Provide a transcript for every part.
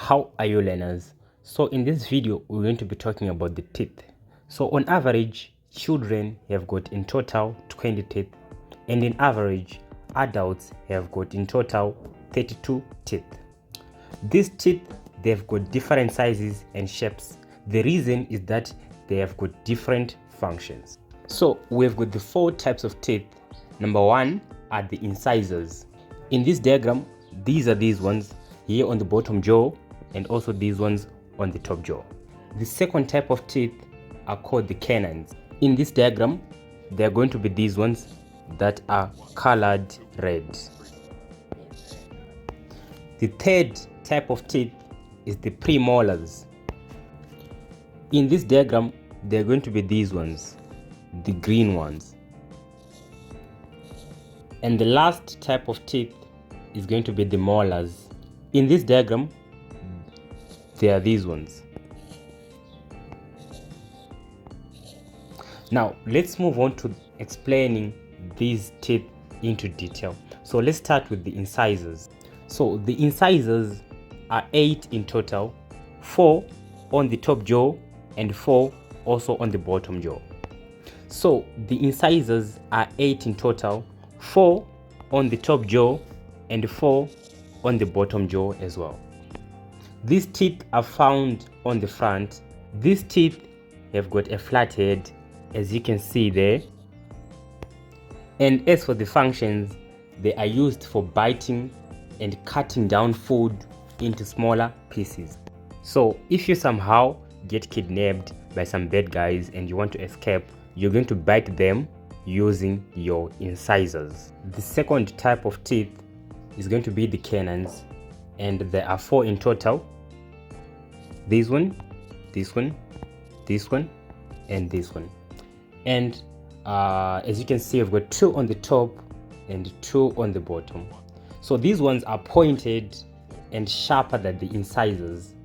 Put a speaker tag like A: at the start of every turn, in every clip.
A: How are you, learners? So in this video we're going to be talking about the teeth. So on average, children have got in total 20 teeth, and in average adults have got in total 32 teeth. These teeth, they've got different sizes and shapes. The reason is that they have got different functions. So we've got the 4 types of teeth. Number 1 are the incisors. In this diagram, these are these ones here on the bottom jaw, and also these ones on the top jaw. The second type of teeth are called the canines. In this diagram, they are going to be these ones that are colored red. The third type of teeth is the premolars. In this diagram, they are going to be these ones, the green ones. And the last type of teeth is going to be the molars. In this diagram, they are these ones. Now let's move on to explaining these teeth into detail. So let's start with the incisors. So the incisors are 8 in total, 4 on the top jaw and 4 also on the bottom jaw. So the incisors are 8 in total, 4 on the top jaw and 4 on the bottom jaw as well. These teeth are found on the front. These teeth have got a flat head, as you can see there. And as for the functions, they are used for biting and cutting down food into smaller pieces. So if you somehow get kidnapped by some bad guys and you want to escape, you're going to bite them using your incisors. The second type of teeth is going to be the canines, and there are 4 in total. This one, this one, this one, and this one. And as you can see, I've got 2 on the top and 2 on the bottom. So these ones are pointed and sharper than the incisors.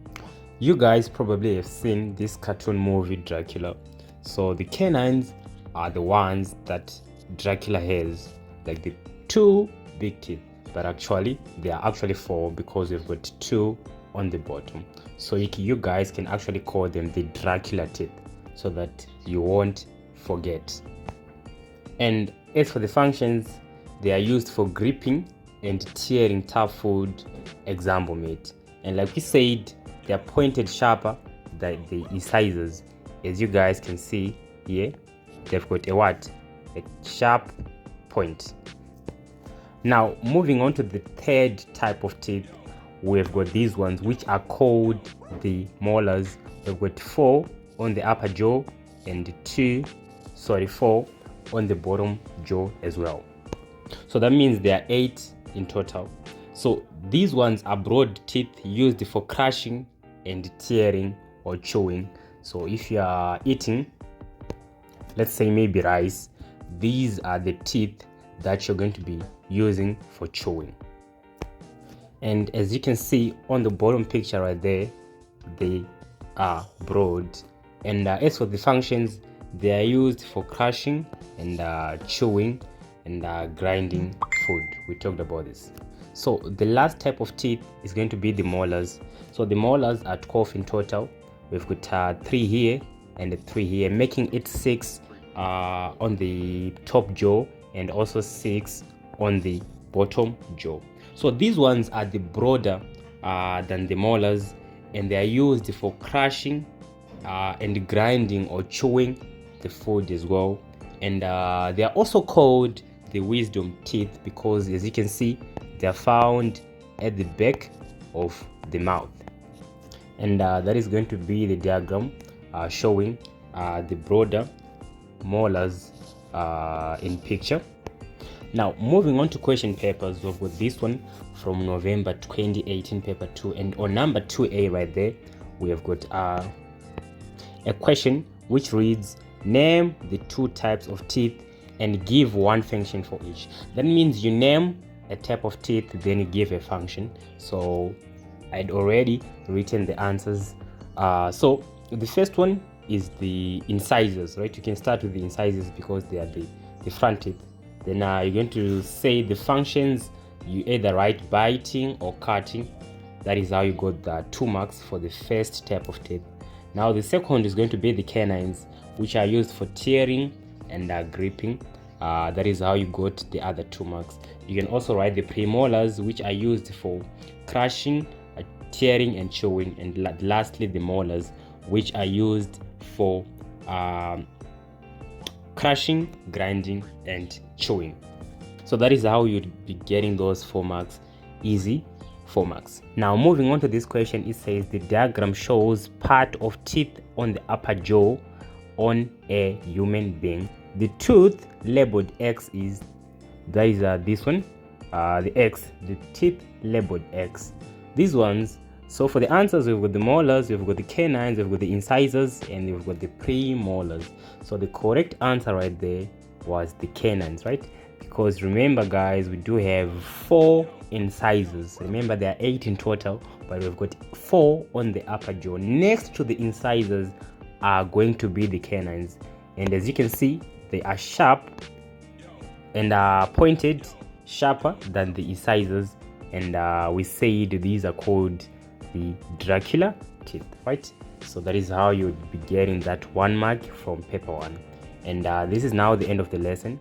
A: You guys probably have seen this cartoon movie Dracula. So the canines are the ones that Dracula has, like the 2 big teeth, but actually they are actually 4 because we've got 2 on the bottom. So you guys can actually call them the Dracula teeth so that you won't forget. And as for the functions, they are used for gripping and tearing tough food, example meat. And like we said, they are pointed sharper than the incisors. As you guys can see here, they've got a sharp point. Now moving on to the third type of teeth, we've got these ones which are called the molars. We've got 4 on the upper jaw and 4 on the bottom jaw as well. So that means there are 8 in total. So these ones are broad teeth used for crushing and tearing or chewing. So if you are eating, let's say maybe rice, these are the teeth that you're going to be using for chewing. And as you can see on the bottom picture right there, they are broad. And as for the functions, they are used for crushing and chewing and grinding food. We talked about this. So the last type of teeth is going to be the molars. So the molars are 12 in total. We've got 3 here and 3 here, making it 6 on the top jaw and also 6 on the bottom jaw. So these ones are the broader than the molars, and they are used for crushing and grinding or chewing the food as well. And they are also called the wisdom teeth because, as you can see, they are found at the back of the mouth. And that is going to be the diagram showing the broader molars in picture. Now moving on to question papers, we've got this one from November 2018, paper 2, and on number 2A right there we have got a question which reads, name the 2 types of teeth and give 1 function for each. That means you name a type of teeth, then you give a function. So I'd already written the answers. So the first one is the incisors, right? You can start with the incisors because they are the front teeth. Then you're going to say the functions. You either write biting or cutting, That is how you got the 2 marks for the first type of teeth. Now the second is going to be the canines, which are used for tearing and gripping. That is how you got the other 2 marks. You can also write the premolars, which are used for crushing, tearing and chewing, and lastly the molars, which are used for crushing, grinding and chewing. So that is how you'd be getting those 4 marks. Easy 4 marks. Now moving on to this question, it says the diagram shows part of teeth on the upper jaw on a human being. The tooth labeled X is, that is this one, the X, the teeth labeled X. These ones, so for the answers, we've got the molars, we've got the canines, we've got the incisors, and we've got the premolars. So the correct answer right there was the canines, right? Because remember guys, we do have 4 incisors. Remember there are 8 in total, but we've got 4 on the upper jaw. Next to the incisors are going to be the canines, and as you can see, they are sharp and are pointed, sharper than the incisors, and we said these are called the Dracula teeth, right? So that is how you would be getting that 1 mark from paper 1. And this is now the end of the lesson,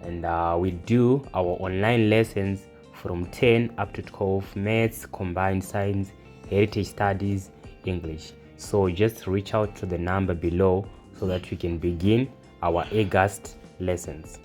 A: and we do our online lessons from 10 up to 12: maths, combined science, heritage studies, English. So just reach out to the number below so that we can begin our August lessons.